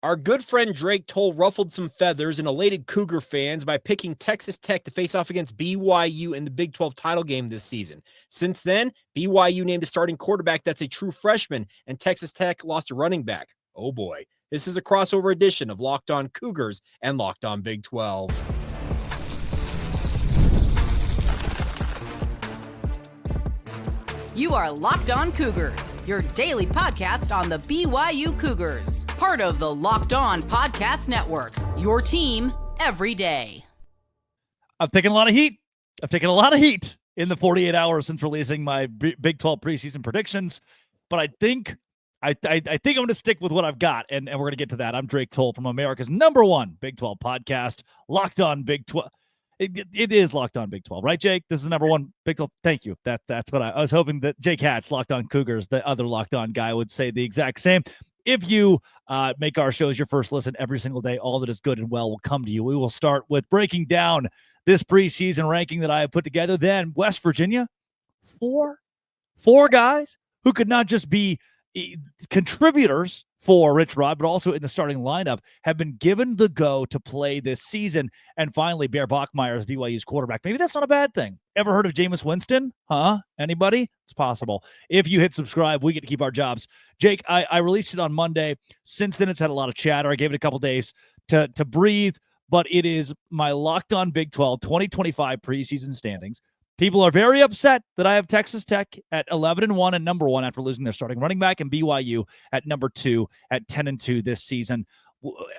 Our good friend Drake Toll ruffled some feathers and elated Cougar fans by picking Texas Tech to face off against BYU in the Big 12 title game this season. Since then, BYU named a starting quarterback that's a true freshman, and Texas Tech lost a running back. Oh boy. This is a crossover edition of Locked On Cougars and Locked On Big 12. You are Locked On Cougars, your daily podcast on the BYU Cougars. Part of the Locked On Podcast Network, your team every day. I've taken a lot of heat. In the 48 hours since releasing my Big 12 preseason predictions. But I think I'm going to stick with what I've got, and we're going to get to that. I'm Drake Toll from America's #1 Big 12 podcast, Locked On Big 12. It is Locked On Big 12, right, Jake? This is the #1 Big 12. Thank you. That's what I was hoping that Jake Hatch, Locked On Cougars, the other Locked On guy, would say the exact same. If you make our shows your first listen every single day, all that is good and well will come to you. We will start with breaking down this preseason ranking that I have put together. Then West Virginia, four guys who could not just be contributors for Rich Rod, but also in the starting lineup, have been given the go to play this season. And finally, Bear Bachmeier is BYU's quarterback. Maybe that's not a bad thing. Ever heard of Jameis Winston? Huh? Anybody? It's possible. If you hit subscribe, we get to keep our jobs. Jake, I released it on Monday. Since then, it's had a lot of chatter. I gave it a couple days to breathe, but it is my Locked On Big 12 2025 preseason standings. People are very upset that I have Texas Tech at 11-1 and #1 after losing their starting running back, and BYU at #2 at 10-2 this season.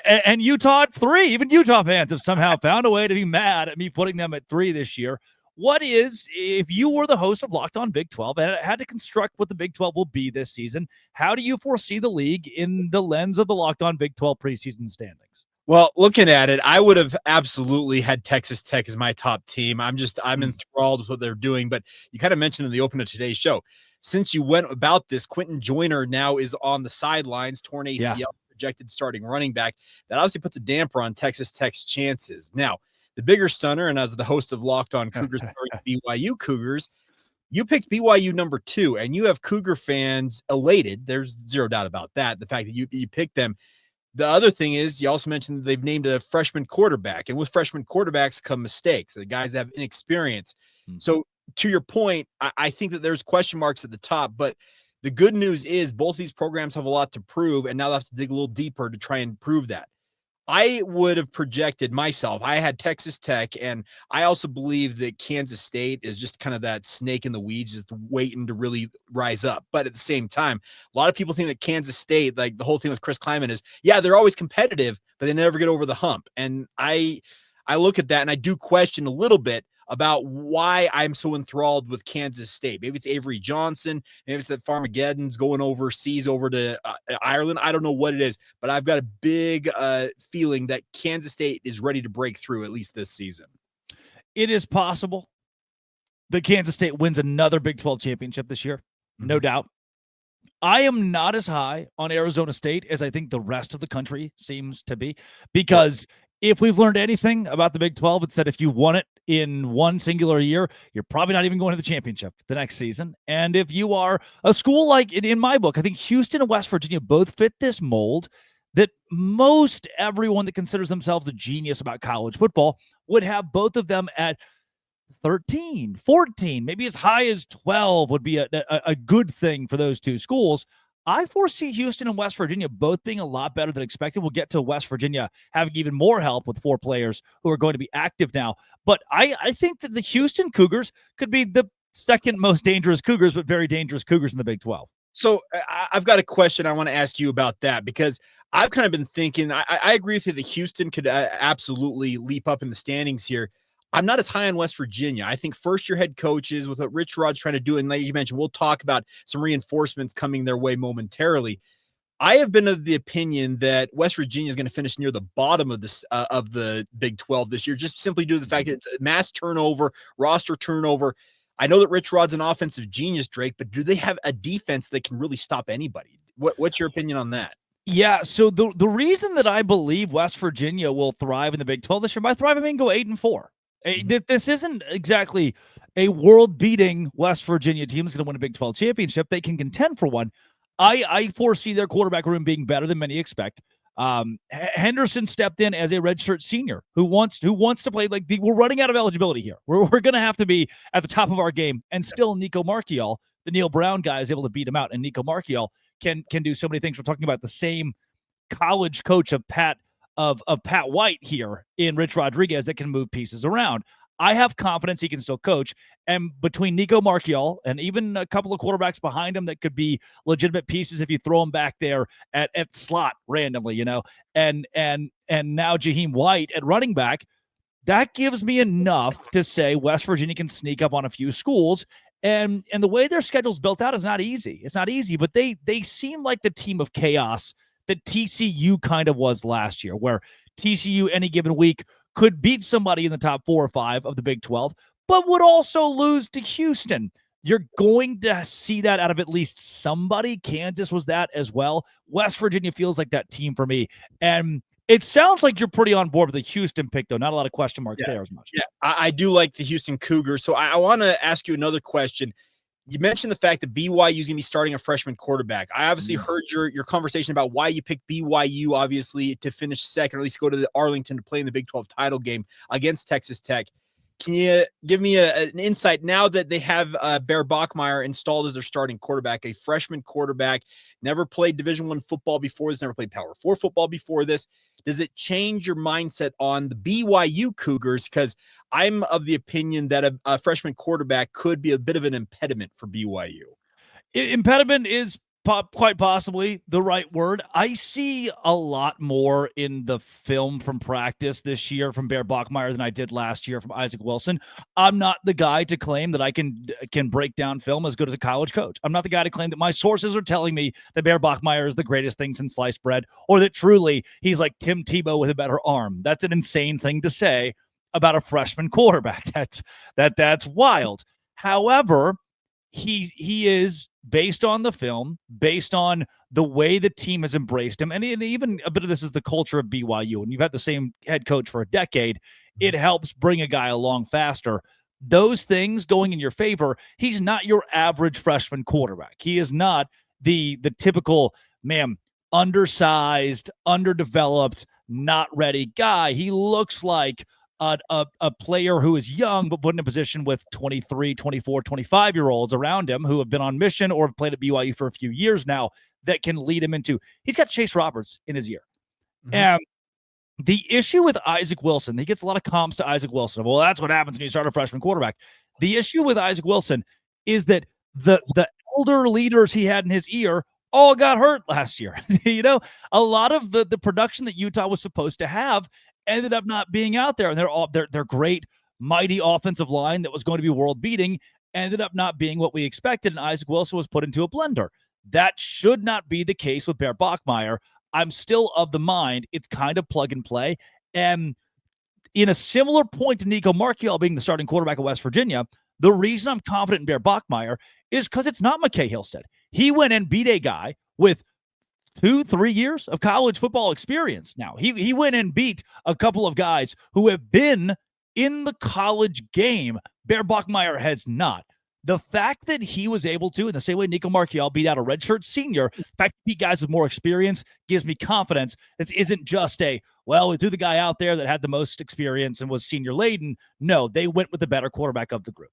And Utah at 3. Even Utah fans have somehow found a way to be mad at me putting them at 3 this year. What is, if you were the host of Locked On Big 12 and had to construct what the Big 12 will be this season, how do you foresee the league in the lens of the Locked On Big 12 preseason standings? Well, looking at it, I would have absolutely had Texas Tech as my top team. I'm enthralled with what they're doing. But you kind of mentioned in the open of today's show, since you went about this, Quentin Joyner now is on the sidelines, torn ACL, projected starting running back. That obviously puts a damper on Texas Tech's chances. Now, the bigger stunner, and as the host of Locked On Cougars, BYU Cougars, you picked BYU #2, and you have Cougar fans elated. There's zero doubt about that. The fact that you picked them. The other thing is, you also mentioned that they've named a freshman quarterback, and with freshman quarterbacks come mistakes. The guys that have inexperience. So to your point, I think that there's question marks at the top, but the good news is both these programs have a lot to prove, and now they'll have to dig a little deeper to try and prove that. I would have projected myself. I had Texas Tech, and I also believe that Kansas State is just kind of that snake in the weeds, just waiting to really rise up. But at the same time, a lot of people think that Kansas State, like the whole thing with Chris Kleiman is, yeah, they're always competitive, but they never get over the hump. And I look at that, and I do question a little bit about why I'm so enthralled with Kansas State. Maybe it's Avery Johnson. Maybe it's that Farmageddon's going overseas over to Ireland. I don't know what it is, but I've got a big feeling that Kansas State is ready to break through, at least this season. It is possible that Kansas State wins another Big 12 championship this year. No doubt. I am not as high on Arizona State as I think the rest of the country seems to be, because if we've learned anything about the Big 12, it's that if you won it in one singular year, you're probably not even going to the championship the next season. And if you are a school like, in my book, I think Houston and West Virginia both fit this mold that most everyone that considers themselves a genius about college football would have both of them at 13, 14, maybe as high as 12 would be a good thing for those two schools. I foresee Houston and West Virginia both being a lot better than expected. We'll get to West Virginia having even more help with 4 players who are going to be active now. But I think that the Houston Cougars could be the second most dangerous Cougars, but very dangerous Cougars in the Big 12. So I've got a question I want to ask you about that, because I've kind of been thinking, I agree with you that Houston could absolutely leap up in the standings here. I'm not as high on West Virginia. I think first-year head coaches with what Rich Rod's trying to do, and like you mentioned, we'll talk about some reinforcements coming their way momentarily. I have been of the opinion that West Virginia is going to finish near the bottom of this of the Big 12 this year, just simply due to the fact that it's mass turnover, roster turnover. I know that Rich Rod's an offensive genius, Drake, but do they have a defense that can really stop anybody? What's your opinion on that? Yeah, so the reason that I believe West Virginia will thrive in the Big 12 this year, by thrive I mean go 8-4. This isn't exactly a world-beating West Virginia team that's going to win a Big 12 championship. They can contend for one. I foresee their quarterback room being better than many expect. Henderson stepped in as a redshirt senior who wants to play. Like we're running out of eligibility here. We're going to have to be at the top of our game, and still Nico Marchiol, the Neil Brown guy, is able to beat him out, and Nico Marchiol can do so many things. We're talking about the same college coach of Pat White here in Rich Rodriguez that can move pieces around. I have confidence he can still coach. And between Nico Marchiol and even a couple of quarterbacks behind him that could be legitimate pieces if you throw them back there at slot randomly, and now Jaheim White at running back, that gives me enough to say West Virginia can sneak up on a few schools. And the way their schedule's built out is not easy. It's not easy, but they seem like the team of chaos that TCU kind of was last year, where TCU any given week could beat somebody in the top 4 or 5 of the Big 12, but would also lose to Houston. You're going to see that out of at least somebody. Kansas was that as well. West Virginia feels like that team for me. And it sounds like you're pretty on board with the Houston pick, though. Not a lot of question marks there as much. Yeah, I do like the Houston Cougars. So I want to ask you another question. You mentioned the fact that BYU is going to be starting a freshman quarterback. I obviously heard your conversation about why you picked BYU, obviously, to finish second, or at least go to the Arlington to play in the Big 12 title game against Texas Tech. Can you give me an insight now that they have Bear Bachmeier installed as their starting quarterback, a freshman quarterback, never played Division I football before this, never played Power 4 football before this? Does it change your mindset on the BYU Cougars? Because I'm of the opinion that a freshman quarterback could be a bit of an impediment for BYU. Impediment is quite possibly the right word. I see a lot more in the film from practice this year from Bear Bachmeier than I did last year from Isaac Wilson. I'm not the guy to claim that I can break down film as good as a college coach. I'm not the guy to claim that my sources are telling me that Bear Bachmeier is the greatest thing since sliced bread, or that truly he's like Tim Tebow with a better arm. That's an insane thing to say about a freshman quarterback. That's wild. However, he is, based on the film, based on the way the team has embraced him, and even a bit of this is the culture of BYU, and you've had the same head coach for a decade, it helps bring a guy along faster. Those things going in your favor, he's not your average freshman quarterback. He is not the typical, undersized, underdeveloped, not ready guy. He looks like a player who is young, but put in a position with 23, 24, 25-year-olds around him who have been on mission or have played at BYU for a few years now that can lead him into. He's got Chase Roberts in his ear. And the issue with Isaac Wilson, he gets a lot of comps to Isaac Wilson. Well, that's what happens when you start a freshman quarterback. The issue with Isaac Wilson is that the elder leaders he had in his ear all got hurt last year. A lot of the production that Utah was supposed to have ended up not being out there, and their great, mighty offensive line that was going to be world beating ended up not being what we expected, and Isaac Wilson was put into a blender. That should not be the case with Bear Bachmeier. I'm still of the mind it's kind of plug and play, and in a similar point to Nico Marchiol being the starting quarterback of West Virginia, the reason I'm confident in Bear Bachmeier is because it's not McKay Hillstead. He went and beat a guy with 2-3 years of college football experience. Now he went and beat a couple of guys who have been in the college game. Bear Bachmeier has not. The fact that he was able to, in the same way Nico Marchiol beat out a redshirt senior, the fact that he beat guys with more experience gives me confidence. This isn't just we threw the guy out there that had the most experience and was senior laden. No, they went with the better quarterback of the group.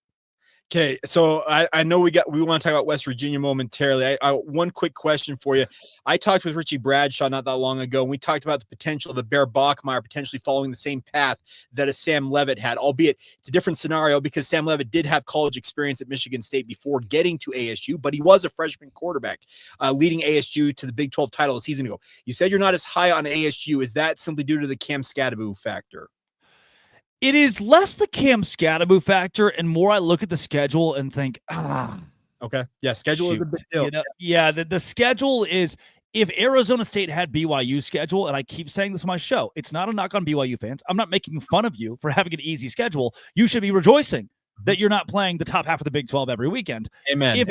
Okay, so I know we want to talk about West Virginia momentarily. One quick question for you. I talked with Richie Bradshaw not that long ago, and we talked about the potential of a Bear Bachmeier potentially following the same path that a Sam Leavitt had, albeit it's a different scenario because Sam Leavitt did have college experience at Michigan State before getting to ASU, but he was a freshman quarterback leading ASU to the Big 12 title a season ago. You said you're not as high on ASU. Is that simply due to the Cam Scadaboo factor? It is less the Cam Scadaboo factor and more I look at the schedule and think, okay. Yeah, schedule is a big deal. The schedule is, if Arizona State had BYU's schedule, and I keep saying this on my show, it's not a knock on BYU fans. I'm not making fun of you for having an easy schedule. You should be rejoicing that you're not playing the top half of the Big 12 every weekend. Amen.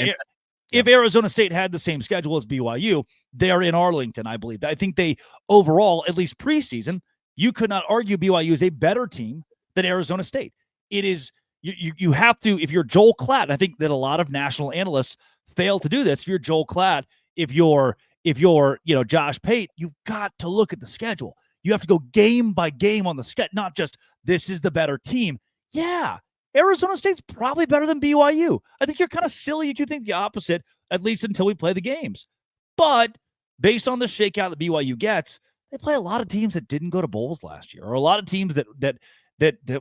If Arizona State had the same schedule as BYU, they're in Arlington, I believe. I think they overall, at least preseason, you could not argue BYU is a better team than Arizona State. It is, you have to, if you're Joel Klatt, and I think that a lot of national analysts fail to do this. If you're Joel Klatt, if you're if you're, Josh Pate, you've got to look at the schedule. You have to go game by game on the schedule, not just this is the better team. Yeah, Arizona State's probably better than BYU. I think you're kind of silly if you think the opposite, at least until we play the games. But based on the shakeout that BYU gets, they play a lot of teams that didn't go to bowls last year, or a lot of teams that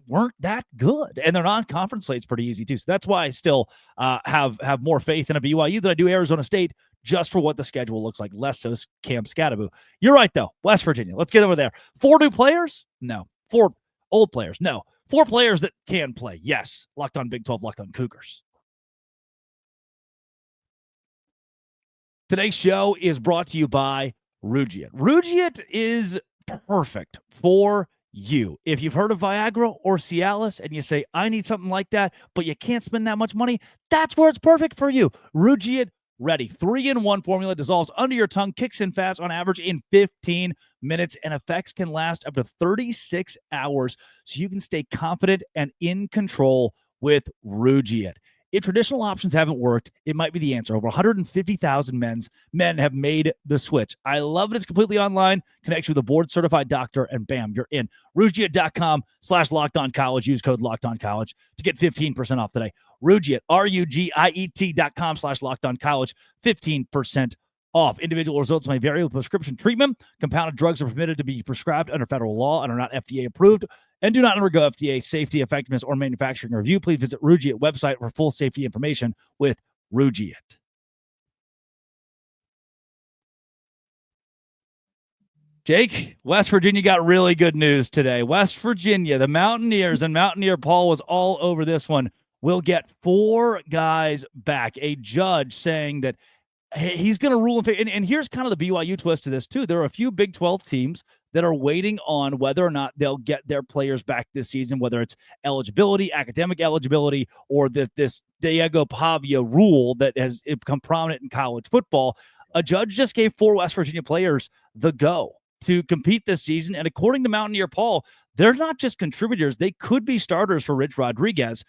weren't that good, and their non-conference slate's pretty easy too. So that's why I still have more faith in a BYU than I do Arizona State, just for what the schedule looks like. Less so Cam Scatterbo. You're right though. West Virginia. Let's get over there. 4 new players? No. 4 old players? No. 4 players that can play? Yes. Locked on Big 12. Locked on Cougars. Today's show is brought to you by Rugiet. Rugiet is perfect for you. If you've heard of Viagra or Cialis and you say, I need something like that, but you can't spend that much money, that's where it's perfect for you. Rugiet Ready. 3-in-1 formula dissolves under your tongue, kicks in fast on average in 15 minutes, and effects can last up to 36 hours, so you can stay confident and in control with Rugiet. If traditional options haven't worked, it might be the answer. Over 150,000 men have made the switch. I love it. It's completely online. Connects you with a board-certified doctor, and bam, you're in. Rugiet.com/LockedOnCollege. Use code LockedOnCollege to get 15% off today. Rugiet, RUGIET.com/LockedOnCollege. 15% off. Individual results may vary with prescription treatment. Compounded drugs are permitted to be prescribed under federal law and are not FDA approved and do not undergo FDA safety, effectiveness, or manufacturing review. Please visit Rugiet website for full safety information with Rugiet. Jake, West Virginia got really good news today. West Virginia, the Mountaineers, and Mountaineer Paul was all over this one, will get 4 guys back. A judge saying that he's going to rule in favor. And here's kind of the BYU twist to this, too. There are a few Big 12 teams that are waiting on whether or not they'll get their players back this season, whether it's eligibility, academic eligibility, or this Diego Pavia rule that has become prominent in college football. A judge just gave 4 West Virginia players the go to compete this season. And according to Mountaineer Paul, they're not just contributors. They could be starters for Rich Rodriguez.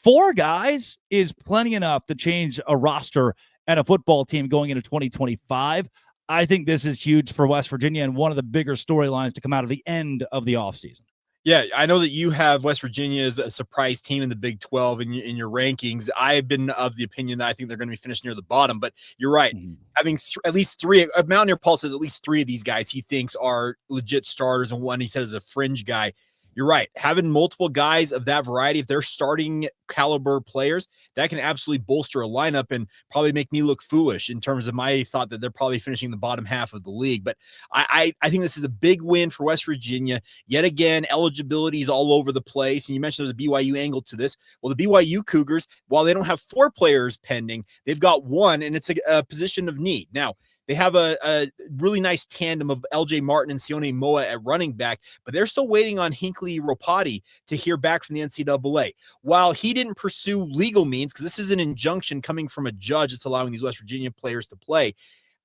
4 guys is plenty enough to change a roster and a football team going into 2025. I think this is huge for West Virginia and one of the bigger storylines to come out of the end of the offseason. Yeah, I know that you have West Virginia as a surprise team in the Big 12 in your rankings. I've been of the opinion that I think they're going to be finished near the bottom, but you're right. Mm-hmm. Having at least 3, Mountaineer Paul says at least 3 of these guys he thinks are legit starters, and one he says is a fringe guy. You're right. Having multiple guys of that variety, if they're starting caliber players, that can absolutely bolster a lineup and probably make me look foolish in terms of my thought that they're probably finishing the bottom half of the league. But I think this is a big win for West Virginia. Yet again, eligibility is all over the place. And you mentioned there's a BYU angle to this. Well, the BYU Cougars, while they don't have 4 players pending, they've got 1, and it's a position of need. Now, they have a really nice tandem of LJ Martin and Sione Moa at running back, but they're still waiting on Hinckley Ropati to hear back from the NCAA. While he didn't pursue legal means, because this is an injunction coming from a judge that's allowing these West Virginia players to play,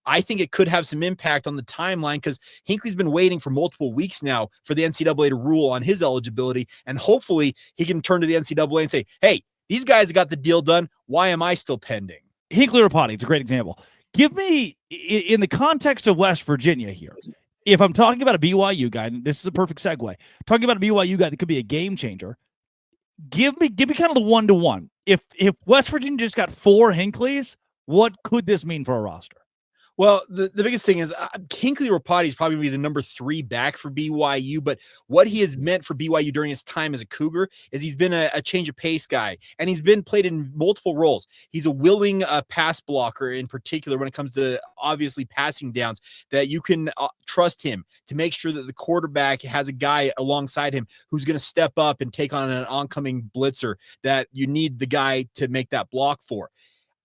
I think it could have some impact on the timeline because Hinckley's been waiting for multiple weeks now for the NCAA to rule on his eligibility, and hopefully he can turn to the NCAA and say, hey, these guys got the deal done. Why am I still pending? Hinckley Ropati, it's a great example. Give me, in the context of West Virginia here, if I'm talking about a BYU guy, and this is a perfect segue, talking about a BYU guy that could be a game changer, give me kind of the 1-to-1. If West Virginia just got 4 Hinkleys, what could this mean for a roster? Well, the biggest thing is Hinckley Ropati is probably going to be the number 3 back for BYU, but what he has meant for BYU during his time as a Cougar is he's been a change of pace guy, and he's been played in multiple roles. He's a willing pass blocker in particular when it comes to obviously passing downs, that you can trust him to make sure that the quarterback has a guy alongside him who's going to step up and take on an oncoming blitzer that you need the guy to make that block for.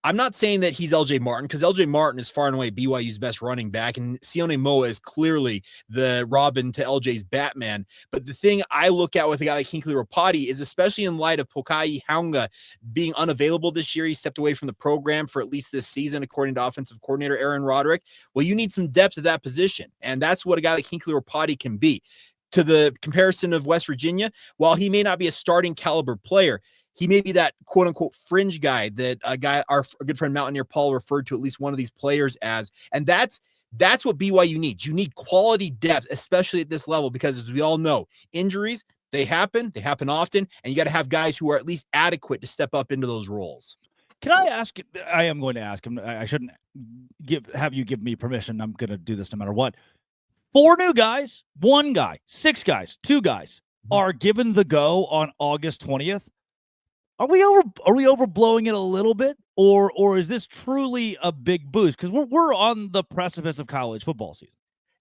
I'm not saying that he's LJ Martin, because LJ Martin is far and away BYU's best running back, and Sione Moa is clearly the Robin to LJ's Batman. But the thing I look at with a guy like Hinckley Ropati is, especially in light of Pokai Haunga being unavailable this year, he stepped away from the program for at least this season, according to offensive coordinator Aaron Roderick. Well, you need some depth at that position, and that's what a guy like Hinckley Ropati can be. To the comparison of West Virginia, while he may not be a starting caliber player, he may be that quote-unquote fringe guy that our good friend Mountaineer Paul referred to at least one of these players as, and that's That's what BYU needs. You need quality depth, especially at this level, because as we all know, injuries, they happen often, and you got to have guys who are at least adequate to step up into those roles. Can I ask? I am going to ask him. I shouldn't have you give me permission. I'm going to do this no matter what. 4 new guys, 1 guy, 6 guys, 2 guys are given the go on August 20th. Are we overblowing it a little bit, or is this truly a big boost? Because we're on the precipice of college football season.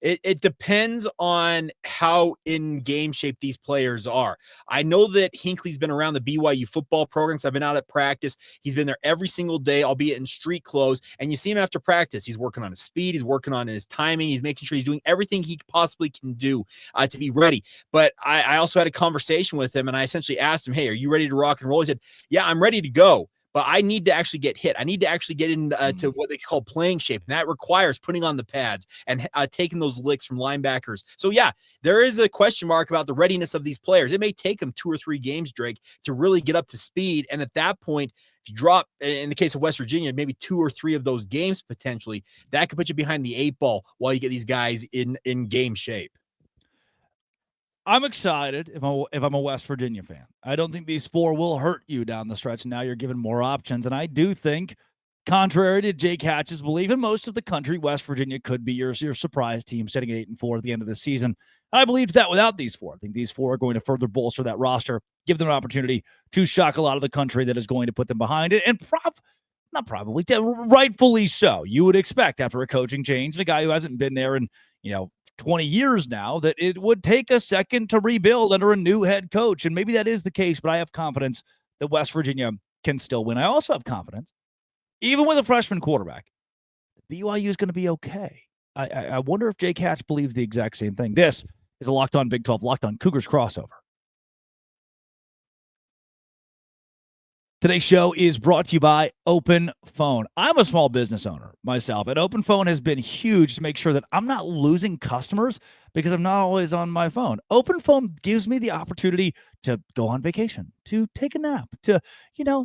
It depends on how in game shape these players are. I know that Hinckley's been around the BYU football programs. I've been out at practice. He's been there every single day, albeit in street clothes. And you see him after practice. He's working on his speed. He's working on his timing. He's making sure he's doing everything he possibly can do to be ready. But I also had a conversation with him, and I essentially asked him, hey, are you ready to rock and roll? He said, yeah, I'm ready to go. But I need to actually get hit. I need to actually get into to what they call playing shape. And that requires putting on the pads and taking those licks from linebackers. So, yeah, there is a question mark about the readiness of these players. It may take them 2 or 3 games, Drake, to really get up to speed. And at that point, if you drop, in the case of West Virginia, maybe 2 or 3 of those games potentially, that could put you behind the 8 ball while you get these guys in game shape. I'm excited if I'm a West Virginia fan. I don't think these 4 will hurt you down the stretch. Now you're given more options. And I do think, contrary to Jake Hatch's belief in most of the country, West Virginia could be your surprise team sitting at 8-4 at the end of the season. I believed that without these 4. I think these 4 are going to further bolster that roster, give them an opportunity to shock a lot of the country that is going to put them behind it. And rightfully so. You would expect after a coaching change, a guy who hasn't been there in, 20 years now, that it would take a second to rebuild under a new head coach. And maybe that is the case, but I have confidence that West Virginia can still win. I also have confidence, even with a freshman quarterback, BYU is going to be okay. I wonder if Jake Hatch believes the exact same thing. This is a Locked On Big 12, Locked On Cougars crossover. Today's show is brought to you by Open Phone. I'm a small business owner myself, and Open Phone has been huge to make sure that I'm not losing customers because I'm not always on my phone. Open Phone gives me the opportunity to go on vacation, to take a nap, to,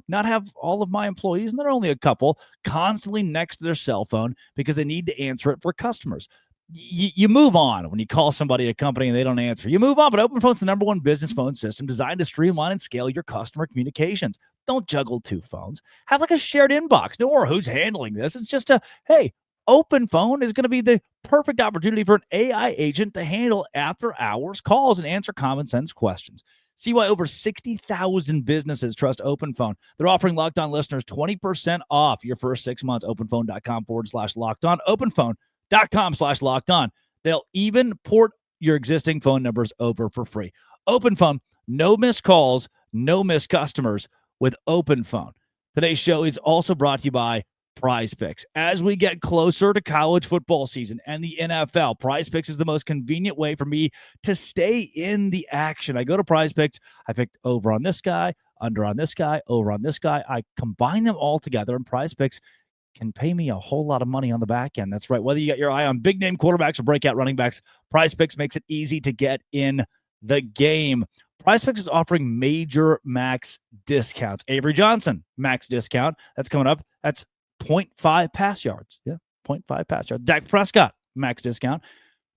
not have all of my employees, and they're only a couple, constantly next to their cell phone because they need to answer it for customers. You move on when you call somebody at a company and they don't answer. You move on, but Open Phone's the #1 business phone system designed to streamline and scale your customer communications. Don't juggle 2 phones. Have like a shared inbox. No more who's handling this. It's just hey, Open Phone is going to be the perfect opportunity for an AI agent to handle after-hours calls and answer common sense questions. See why over 60,000 businesses trust Open Phone. They're offering Locked On listeners 20% off your first 6 months. Openphone.com/locked on. Openphone.com/locked on. They'll even port your existing phone numbers over for free. Open Phone, no missed calls, no missed customers with Open Phone. Today's show is also brought to you by Prize Picks. As we get closer to college football season and the NFL, Prize Picks is the most convenient way for me to stay in the action. I go to Prize Picks, I picked over on this guy, under on this guy, over on this guy. I combine them all together, and Prize Picks can pay me a whole lot of money on the back end. That's right. Whether you got your eye on big name quarterbacks or breakout running backs, Prize Picks makes it easy to get in the game. Prize Picks is offering major max discounts. Avery Johnson, max discount. That's coming up. That's 0.5 pass yards. Yeah, 0.5 pass yards. Dak Prescott, max discount.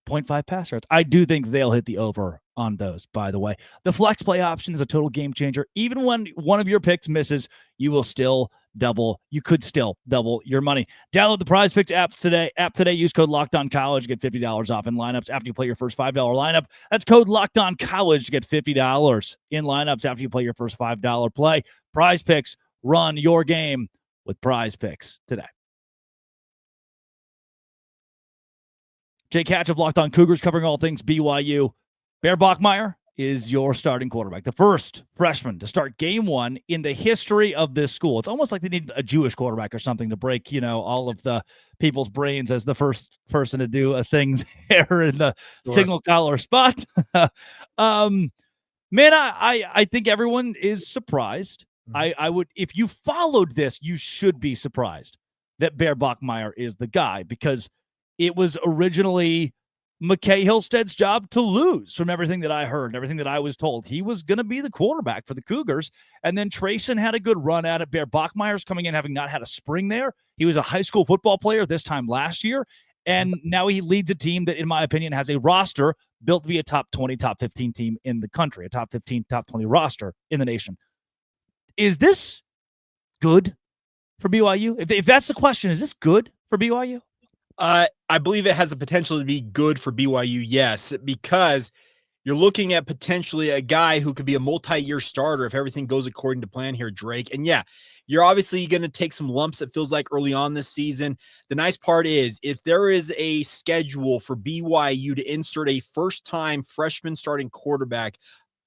0.5 pass yards. I do think they'll hit the over on those, by the way. The flex play option is a total game changer. Even when one of your picks misses, you could still double your money. Download the Prize Picks app today. Use code LOCKEDONCollege to get $50 off in lineups after you play your first $5 lineup. That's code LOCKEDONCollege to get $50 in lineups after you play your first $5 play. Prize Picks, run your game with Prize Picks today. Jake Hatch of Locked On Cougars covering all things BYU. Bear Bachmeier is your starting quarterback, the first freshman to start game 1 in the history of this school. It's almost like they need a Jewish quarterback or something to break, all of the people's brains as the first person to do a thing there in the signal collar spot. Man, I think everyone is surprised. I would, if you followed this, you should be surprised that Bear Bachmeier is the guy, because it was originally McKay Hillstead's job to lose, from everything that I heard, everything that I was told. He was going to be the quarterback for the Cougars, and then Trayson had a good run at it. Bear Bachmeier's coming in having not had a spring there. He was a high school football player this time last year, And now he leads a team that, in my opinion, has a roster built to be a top 20, top 15 team in the country, a top 15, top 20 roster in the nation. Is this good for BYU? If that's the question, is this good for BYU? I believe it has the potential to be good for BYU, yes, because you're looking at potentially a guy who could be a multi-year starter if everything goes according to plan here, Drake. And yeah, you're obviously going to take some lumps, it feels like, early on this season. The nice part is if there is a schedule for BYU to insert a first-time freshman starting quarterback,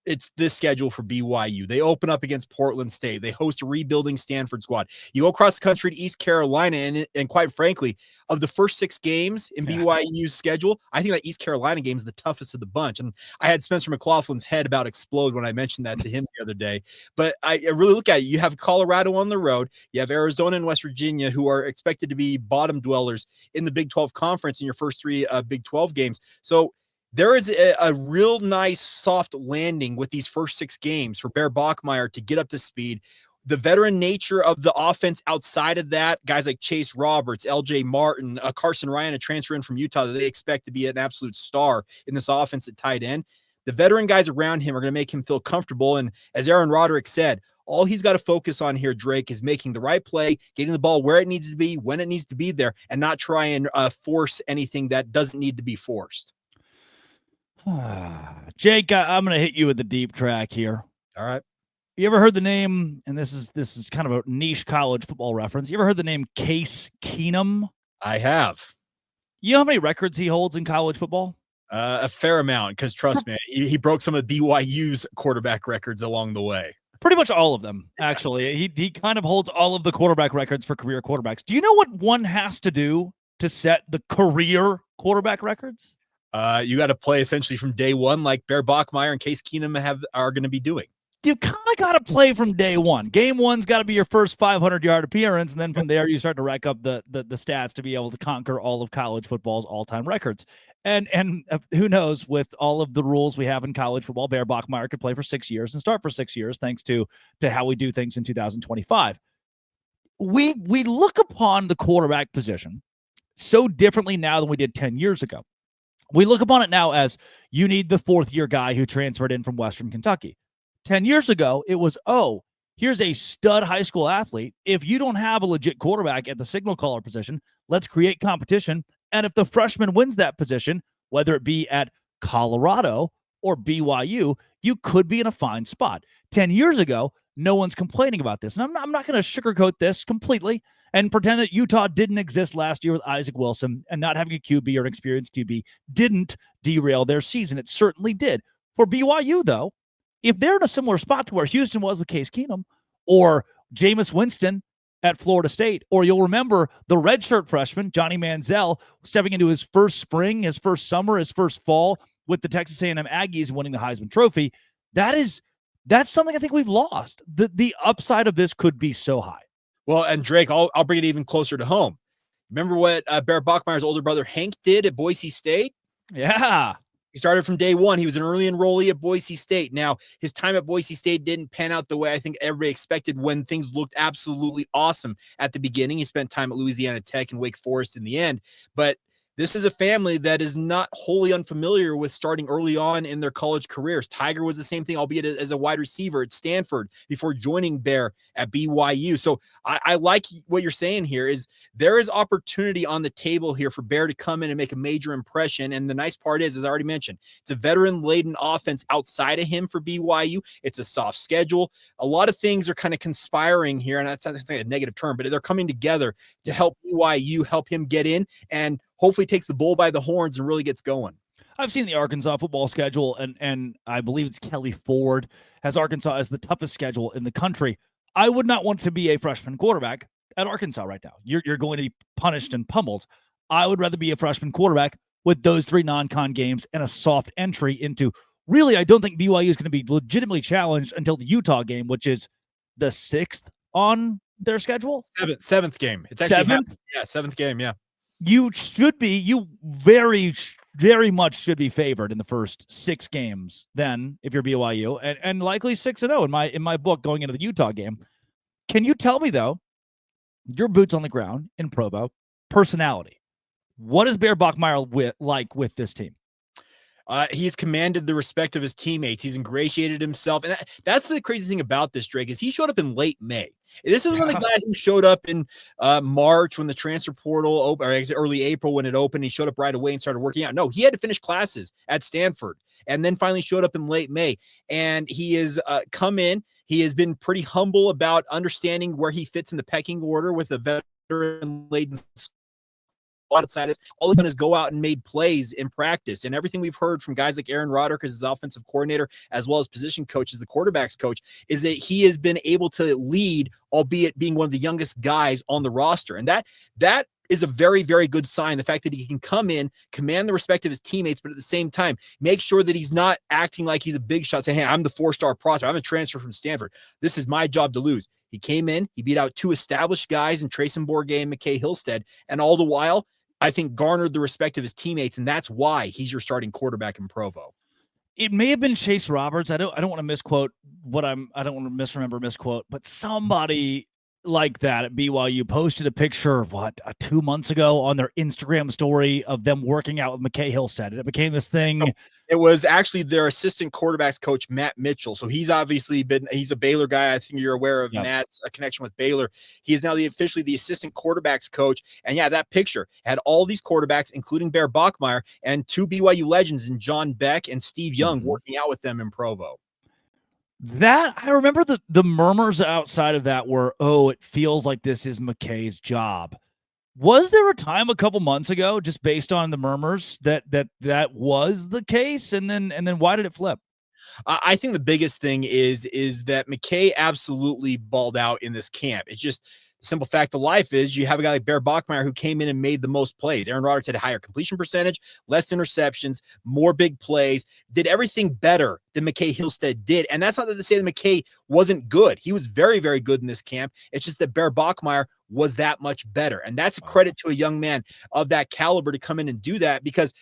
it's this schedule for BYU. They open up against Portland State. They host a rebuilding Stanford squad. You go across the country to East Carolina, and quite frankly, of the first 6 games in BYU's schedule, I think that East Carolina game is the toughest of the bunch. And I had Spencer McLaughlin's head about explode when I mentioned that to him the other day. But I really look at it. You have Colorado on the road. You have Arizona and West Virginia, who are expected to be bottom dwellers in the Big 12 conference in your first 3 Big 12 games. So there is a real nice soft landing with these first 6 games for Bear Bachmeier to get up to speed. The veteran nature of the offense outside of that, guys like Chase Roberts, LJ Martin, Carson Ryan, a transfer in from Utah that they expect to be an absolute star in this offense at tight end. The veteran guys around him are going to make him feel comfortable. And as Aaron Roderick said, all he's got to focus on here, Drake, is making the right play, getting the ball where it needs to be, when it needs to be there, and not try and force anything that doesn't need to be forced. Jake, I'm going to hit you with the deep track here. All right. You ever heard the name, and this is kind of a niche college football reference. You ever heard the name Case Keenum? I have. You know how many records he holds in college football? A fair amount, because trust me, he broke some of BYU's quarterback records along the way. Pretty much all of them, actually. He kind of holds all of the quarterback records for career quarterbacks. Do you know what one has to do to set the career quarterback records? You got to play essentially from day one, like Bear Bachmeier and Case Keenum are going to be doing. You kind of got to play from day one. Game one's got to be your first 500-yard appearance, and then from there you start to rack up the stats to be able to conquer all of college football's all-time records. And who knows, with all of the rules we have in college football, Bear Bachmeier could play for 6 years and start for 6 years, thanks to how we do things in 2025. We look upon the quarterback position so differently now than we did 10 years ago. We look upon it now as you need the 4th-year guy who transferred in from Western Kentucky. 10 years ago, it was, here's a stud high school athlete. If you don't have a legit quarterback at the signal caller position, let's create competition. And if the freshman wins that position, whether it be at Colorado or BYU, you could be in a fine spot. 10 years ago, no one's complaining about this. And I'm not going to sugarcoat this completely and pretend that Utah didn't exist last year with Isaac Wilson, and not having a QB or an experienced QB didn't derail their season. It certainly did. For BYU, though, if they're in a similar spot to where Houston was with Case Keenum or Jameis Winston at Florida State, or you'll remember the redshirt freshman, Johnny Manziel, stepping into his first spring, his first summer, his first fall with the Texas A&M Aggies winning the Heisman Trophy, that's something I think we've lost. The upside of this could be so high. Well, and Drake, I'll bring it even closer to home. Remember what Bear Bachmeier's older brother Hank did at Boise State? Yeah. He started from day one. He was an early enrollee at Boise State. Now, his time at Boise State didn't pan out the way I think everybody expected when things looked absolutely awesome at the beginning. He spent time at Louisiana Tech and Wake Forest in the end. But this is a family that is not wholly unfamiliar with starting early on in their college careers. Tiger was the same thing, albeit as a wide receiver at Stanford before joining Bear at BYU. So I like what you're saying here is there is opportunity on the table here for Bear to come in and make a major impression. And the nice part is, as I already mentioned, it's a veteran-laden offense outside of him for BYU. It's a soft schedule. A lot of things are kind of conspiring here, and that's not a negative term, but they're coming together to help BYU, help him get in, and hopefully takes the bull by the horns and really gets going. I've seen the Arkansas football schedule, and I believe it's Kelly Ford has Arkansas as the toughest schedule in the country. I would not want to be a freshman quarterback at Arkansas right now. You're going to be punished and pummeled. I would rather be a freshman quarterback with those 3 non-con games and a soft entry into, really, I don't think BYU is going to be legitimately challenged until the Utah game, which is the 6th on their schedule. Seventh game. It's actually 7th? Yeah, 7th game, yeah. You very, very much should be favored in the first 6 games then if you're BYU, and likely 6-0 in my book going into the Utah game. Can you tell me, though, your boots on the ground in Provo personality? What is Bear Bachmeier like with this team? He's commanded the respect of his teammates. He's ingratiated himself. And that's the crazy thing about this, Drake, is he showed up in late May. This wasn't a guy who showed up in March when the transfer portal opened, or early April when it opened. He showed up right away and started working out. No, he had to finish classes at Stanford and then finally showed up in late May. And he has come in. He has been pretty humble about understanding where he fits in the pecking order with a veteran-laden outside is all he's done is go out and made plays in practice. And everything we've heard from guys like Aaron Roderick as his offensive coordinator, as well as position coaches, the quarterback's coach, is that he has been able to lead, albeit being one of the youngest guys on the roster. And that is a very, very good sign. The fact that he can come in, command the respect of his teammates, but at the same time, make sure that he's not acting like he's a big shot, saying, hey, I'm the 4-star prospect. I'm a transfer from Stanford. This is my job to lose. He came in, he beat out 2 established guys in Trayson Bourget and McKay Hillstead. And all the while, I think garnered the respect of his teammates, and that's why he's your starting quarterback in Provo. It may have been Chase Roberts. I don't want to misquote I don't want to misquote, but somebody like that at BYU posted a picture, 2 months ago on their Instagram story of them working out with McKay Hillstead. And it became this thing. No, it was actually their assistant quarterbacks coach, Matt Mitchell. So he's obviously he's a Baylor guy. I think you're aware of Matt's connection with Baylor. He is now officially the assistant quarterbacks coach. And yeah, that picture had all these quarterbacks, including Bear Bachmeier and 2 BYU legends in John Beck and Steve Young working out with them in Provo. That I remember the murmurs outside of that were, it feels like this is McKay's job. Was there a time a couple months ago, just based on the murmurs, that was the case? And then why did it flip? I think the biggest thing is that McKay absolutely balled out in this camp. It's just the simple fact of life is you have a guy like Bear Bachmeier who came in and made the most plays. Aaron Roderick had a higher completion percentage, less interceptions, more big plays, did everything better than McKay Hillstead did. And that's not to say that McKay wasn't good. He was very, very good in this camp. It's just that Bear Bachmeier was that much better. And that's a credit to a young man of that caliber to come in and do that, because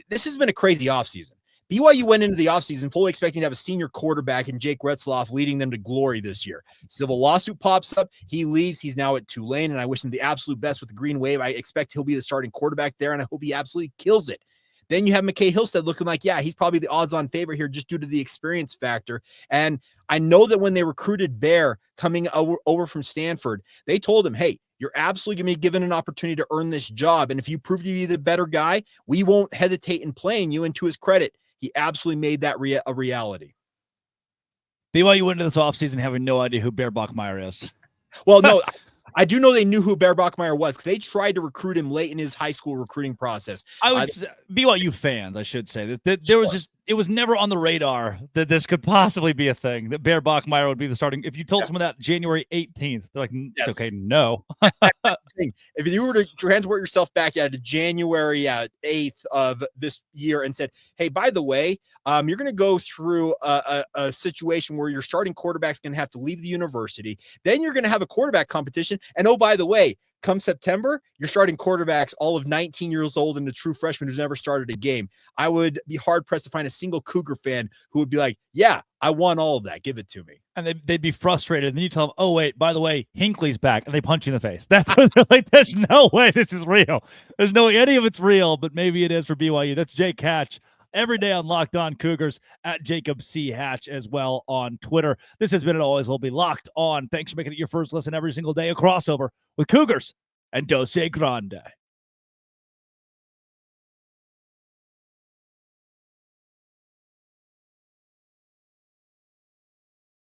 this has been a crazy offseason. BYU went into the offseason fully expecting to have a senior quarterback in Jake Retzloff leading them to glory this year. Civil lawsuit pops up. He leaves. He's now at Tulane, and I wish him the absolute best with the Green Wave. I expect he'll be the starting quarterback there, and I hope he absolutely kills it. Then you have McKay Hillstead looking like, he's probably the odds-on favorite here just due to the experience factor. And I know that when they recruited Bear coming over from Stanford, they told him, hey, you're absolutely going to be given an opportunity to earn this job. And if you prove to be the better guy, we won't hesitate in playing you. And to his credit, he absolutely made that a reality. BYU went into this offseason having no idea who Bear Bachmeier is. Well, no, I do know they knew who Bear Bachmeier was because they tried to recruit him late in his high school recruiting process. I would say, BYU fans, I should say, that there was it was never on the radar that this could possibly be a thing, that Bear Bachmeier would be the starting. If you told someone that January 18th, they're like, it's okay, no. If you were to transport yourself back to January 8th of this year and said, hey, by the way, you're going to go through a situation where your starting quarterback's going to have to leave the university. Then you're going to have a quarterback competition. And oh, by the way, come September, you're starting quarterbacks all of 19 years old and a true freshman who's never started a game. I would be hard-pressed to find a single Cougar fan who would be like, yeah, I want all of that. Give it to me. And they'd be frustrated. And then you tell them, oh, wait, by the way, Hinckley's back. And they punch you in the face. That's when they're like, there's no way this is real. There's no way any of it's real, but maybe it is for BYU. That's Jake Hatch. Every day on Locked On Cougars, at Jacob C. Hatch as well on Twitter. This has been and always will be Locked On. Thanks for making it your first listen every single day. A crossover with Cougars and Dose Grande.